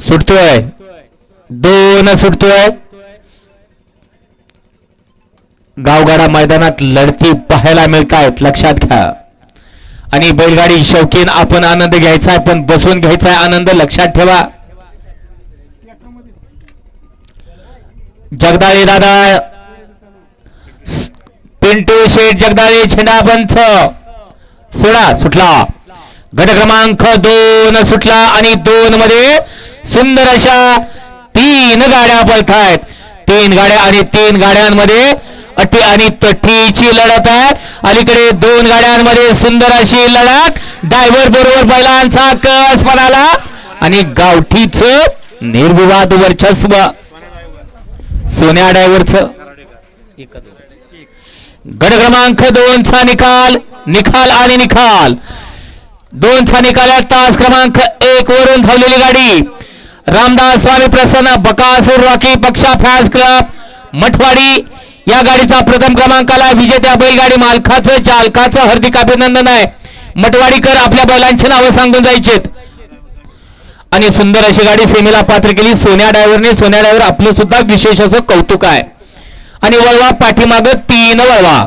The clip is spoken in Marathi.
सुटतोय, 2 सुटतोय. गावगाडा मैदानात लढती पाहायला मिळत आहेत, लक्षात घ्या. आणि बैलगाडी शौकीन आपण आनंद घ्यायचा आहे, पण बसून घ्यायचा आहे आनंद, लक्षात ठेवा. जगदाळे दादा, पिंटू शेठ जगदाळे, झेंडा पंच सोडा, सुटला. गट क्रमांक 2 सुटला आणि 2 मध्ये सुंदर अशा 3 गाड्या पळतायत. 3 गाड्या आणि 3 गाड्यांमध्ये अटी आणि तटीची लढत आहे. अलीकडे 2 गाड्यांमध्ये सुंदर अशी लढत, ड्रायव्हर बरोबर बैलांचा कस म्हणाला आणि गावठीच निर्विवाद वर्चस्व सोन्या ड्रायव्हरच. गट क्रमांक 2 चा निकाल आणि निकाल 2 चा निकाल. तास क्रमांक 1 वरून धावलेली गाडी रामदास स्वामी प्रसन्न बकासूर रॉकी पक्षा फॅन्स क्लब मठवाडी या गाडीचा प्रथम क्रमांकाला विजेत्या बैलगाडी मालकाचं चालकाचं हार्दिक अभिनंदन आहे. मठवाडीकर आपल्या बैलांची नावं सांगून जायचेत. आणि सुंदर अशी गाडी सेमीला पात्र केली सोन्या ड्रायव्हरने. सोन्या ड्रायव्हर आपलं सुद्धा विशेष असं कौतुक आहे. आणि वळवा पाठीमाग 3 वळवा.